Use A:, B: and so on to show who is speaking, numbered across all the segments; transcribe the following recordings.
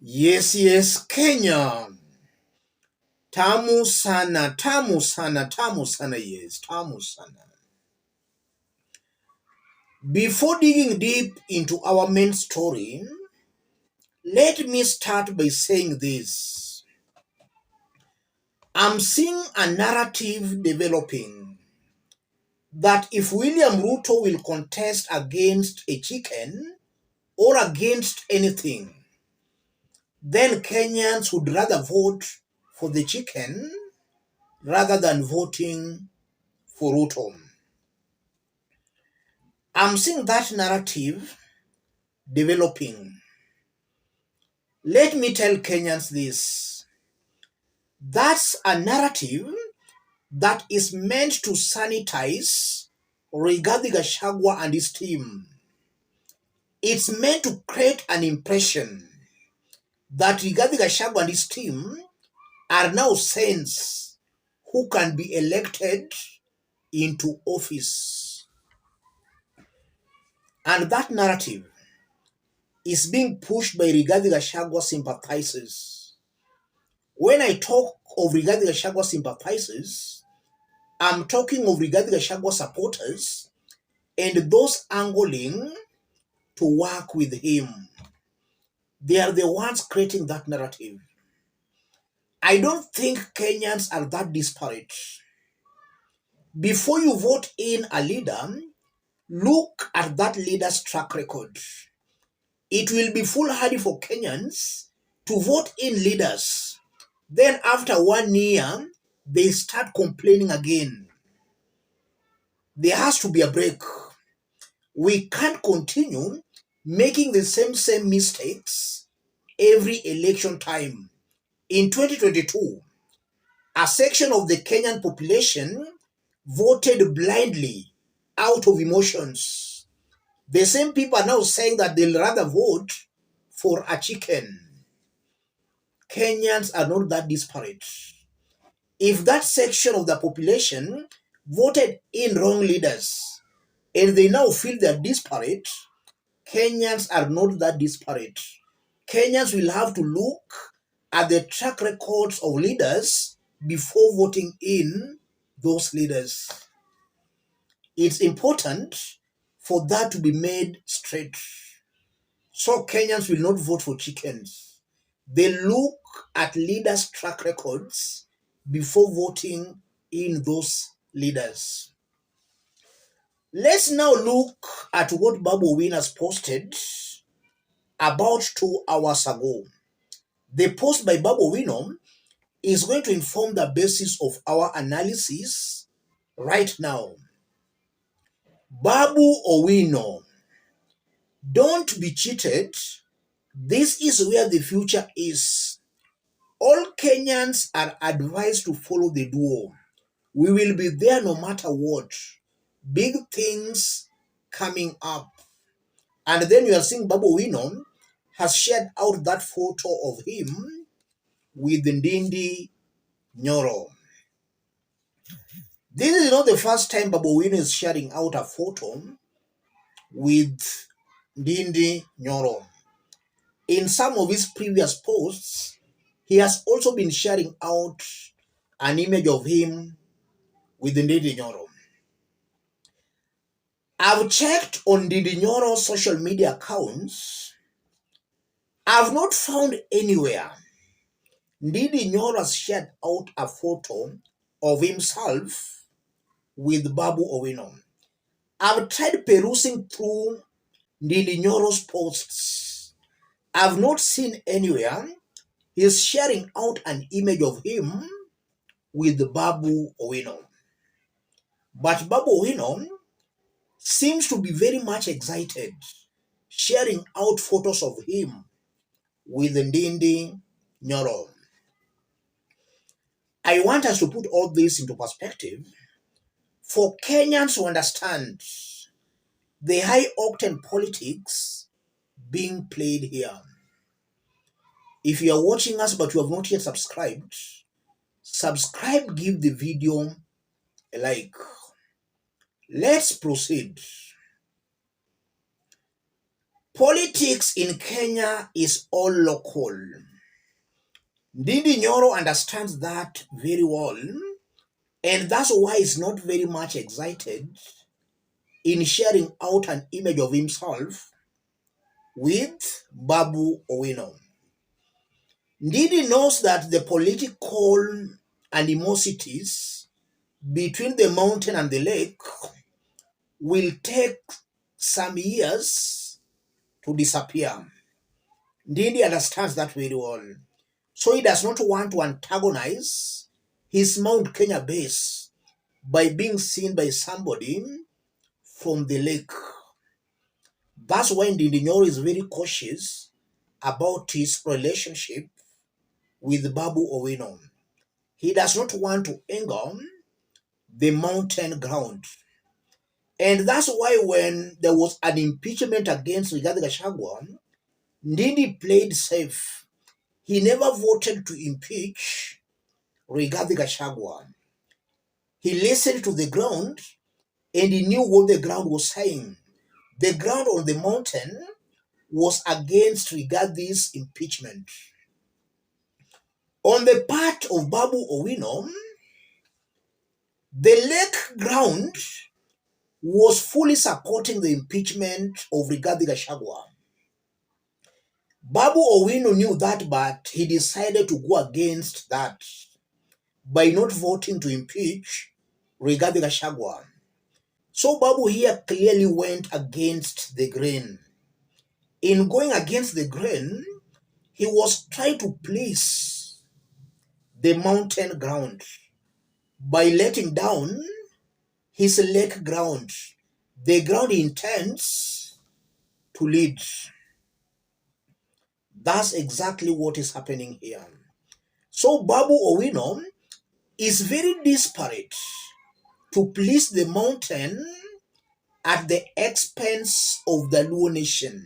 A: Yes, Kenya. Tamu sana, tamu sana, tamu sana, yes, tamu sana. Before digging deep into our main story, let me start by saying this. I'm seeing a narrative developing that if William Ruto will contest against a chicken or against anything, then Kenyans would rather vote for the chicken rather than voting for Ruto. I'm seeing that narrative developing. Let me tell Kenyans this. That's a narrative that is meant to sanitize Rigathi Gachagua and his team. It's meant to create an impression that Rigathi Gachagua and his team are now saints who can be elected into office. And that narrative is being pushed by Rigathi Gachagua sympathizers. When I talk of Rigathi Gachagua sympathizers, I'm talking of Rigathi Gachagua supporters and those angling to work with him. They are the ones creating that narrative. I don't think Kenyans are that disparate. Before you vote in a leader, look at that leader's track record. It will be foolhardy for Kenyans to vote in leaders. Then after 1 year, they start complaining again. There has to be a break. We can't continue making the same mistakes every election time. In 2022, a section of the Kenyan population voted blindly out of emotions. The same people are now saying that they'll rather vote for a chicken. Kenyans are not that disparate. If that section of the population voted in wrong leaders and they now feel they're disparate, Kenyans are not that disparate. Kenyans will have to look at the track records of leaders before voting in those leaders. It's important for that to be made straight. So Kenyans will not vote for chickens. They look at leaders' track records before voting in those leaders. Let's now look at what Babu Owino has posted about 2 hours ago. The post by Babu Owino is going to inform the basis of our analysis right now. Babu Owino, don't be cheated. This is where the future is. All Kenyans are advised to follow the duo. We will be there no matter what. Big things coming up. And then you are seeing Babu Owino has shared out that photo of him with Ndindi Nyoro. This is not the first time Babu Owino is sharing out a photo with Ndindi Nyoro. In some of his previous posts, he has also been sharing out an image of him with Ndindi Nyoro. I've checked on Ndindi Nyoro's social media accounts. I've not found anywhere Ndindi Nyoro has shared out a photo of himself with Babu Owino. I've tried perusing through Ndindi Nyoro's posts. I've not seen anywhere he's sharing out an image of him with Babu Owino. But Babu Owino seems to be very much excited, sharing out photos of him with Ndindi Nyoro. I want us to put all this into perspective for Kenyans to understand the high-octane politics being played here. If you are watching us but you have not yet subscribed, subscribe, give the video a like. Let's proceed. Politics in Kenya is all local. Ndindi Nyoro understands that very well, and that's why he's not very much excited in sharing out an image of himself with Babu Owino. Ndidi knows that the political animosities between the mountain and the lake will take some years to disappear. Ndidi understands that very well. So he does not want to antagonize his Mount Kenya base by being seen by somebody from the lake. That's why Ndindi Nyoro is very cautious about his relationship with Babu Owino. He does not want to anger the mountain ground. And that's why when there was an impeachment against Rigathi Gachagua, Ndindi played safe. He never voted to impeach Rigathi Gachagua. He listened to the ground and he knew what the ground was saying. The ground on the mountain was against Rigathi's impeachment. On the part of Babu Owino, the lake ground was fully supporting the impeachment of Rigathi Gachagua. Babu Owino knew that, but he decided to go against that by not voting to impeach Rigathi Gachagua. So Babu here clearly went against the grain. In going against the grain, he was trying to please the mountain ground by letting down his lake ground, the ground he intends to lead. That's exactly what is happening here. So Babu Owino is very desperate to please the mountain at the expense of the Luo nation.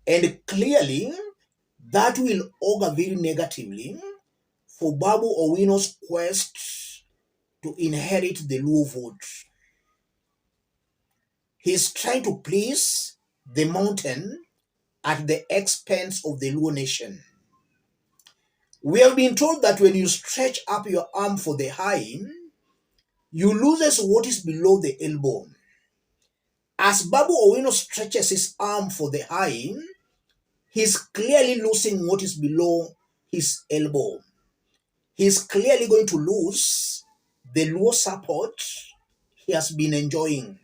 A: And clearly, that will augur very negatively for Babu Owino's quest to inherit the Luo vote. He's trying to please the mountain at the expense of the Luo nation. We have been told that when you stretch up your arm for the high, you lose what is below the elbow. As Babu Owino stretches his arm for the high, he's clearly losing what is below his elbow. He's clearly going to lose the low support he has been enjoying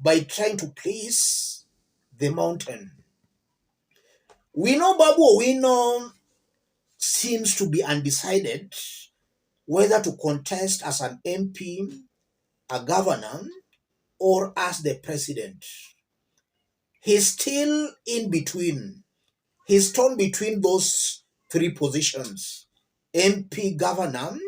A: by trying to please the mountain. We know Babu Owino seems to be undecided whether to contest as an MP, a governor, or as the president. He's still in between. He's torn between those three positions: MP, governor,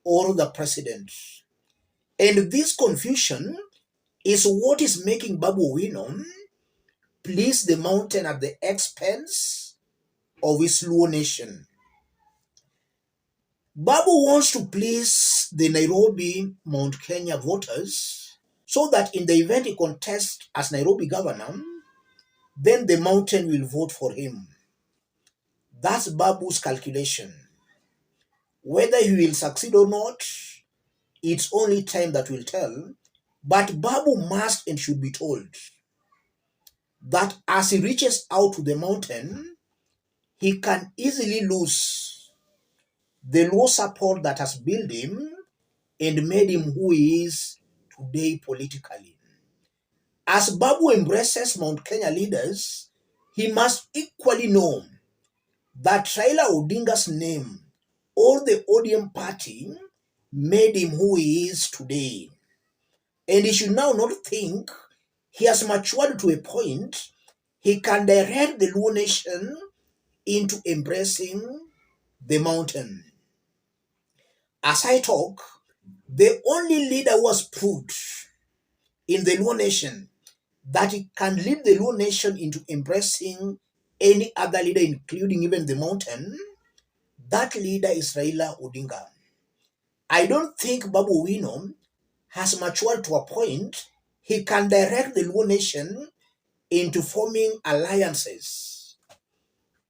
A: or the president. And this confusion is what is making Babu Owino please the mountain at the expense of his Luo nation. Babu wants to please the Nairobi, Mount Kenya voters so that in the event he contests as Nairobi governor, then the mountain will vote for him. That's Babu's calculation. Whether he will succeed or not, it's only time that will tell. But Babu must and should be told that as he reaches out to the mountain, he can easily lose the low support that has built him and made him who he is today politically. As Babu embraces Mount Kenya leaders, he must equally know that Raila Odinga's name or the ODM party made him who he is today. And he should now not think he has matured to a point he can direct the Luo nation into embracing the mountain. As I talk, the only leader who has proved in the Luo nation that he can lead the Luo nation into embracing any other leader, including even the mountain, that leader is Raila Odinga. I don't think Babu Owino has matured to a point he can direct the Luo nation into forming alliances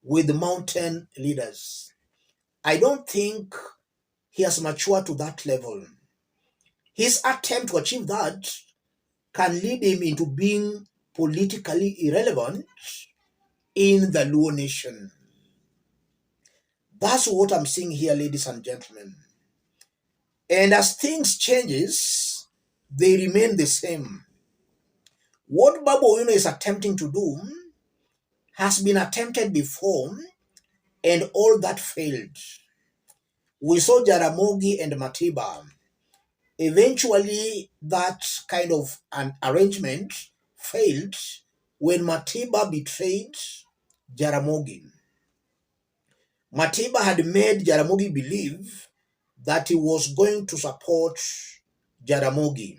A: with mountain leaders. I don't think he has matured to that level. His attempt to achieve that can lead him into being politically irrelevant in the Luo nation. That's what I'm seeing here, ladies and gentlemen. And as things changes, they remain the same. What Babu Owino is attempting to do has been attempted before, and all that failed. We saw Jaramogi and Matiba. Eventually, that kind of an arrangement failed when Matiba betrayed Jaramogi. Matiba had made Jaramogi believe that he was going to support Jaramogi,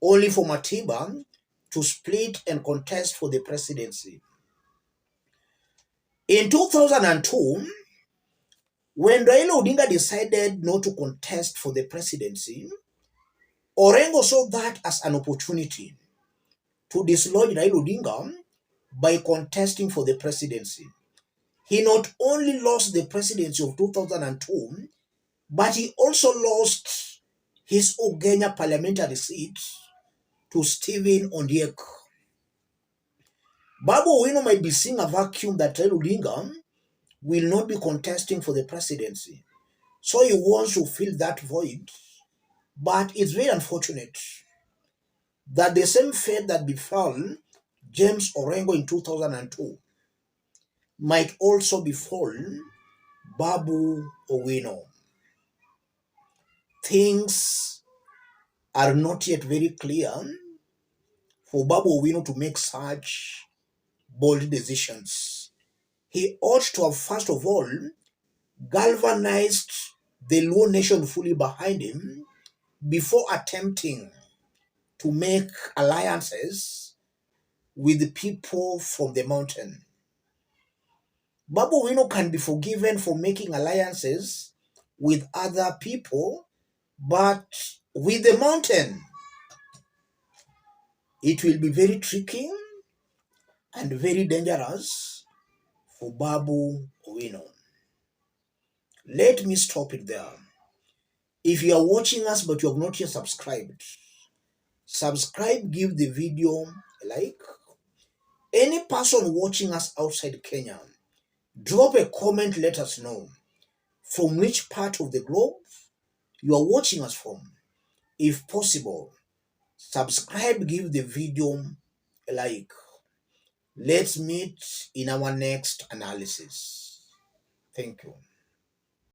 A: only for Matiba to split and contest for the presidency. In 2002, when Raila Odinga decided not to contest for the presidency, Orengo saw that as an opportunity to dislodge Raila Odinga by contesting for the presidency. He not only lost the presidency of 2002, but he also lost his Ugenya parliamentary seat to Stephen Ondiek. Babu Owino might be seeing a vacuum that Raila Odinga will not be contesting for the presidency. So he wants to fill that void. But it's very unfortunate that the same fate that befell James Orengo in 2002 might also befall Babu Owino. Things are not yet very clear for Babu Owino to make such bold decisions. He ought to have, first of all, galvanized the Luo nation fully behind him before attempting to make alliances with the people from the mountain. Babu Owino can be forgiven for making alliances with other people, but with the mountain, it will be very tricky and very dangerous for Babu Owino. Let me stop it there. If you are watching us but you have not yet subscribed, subscribe, give the video a like. Any person watching us outside Kenya, drop a comment, let us know from which part of the globe you are watching us from. If possible, subscribe, give the video a like. Let's meet in our next analysis. Thank you.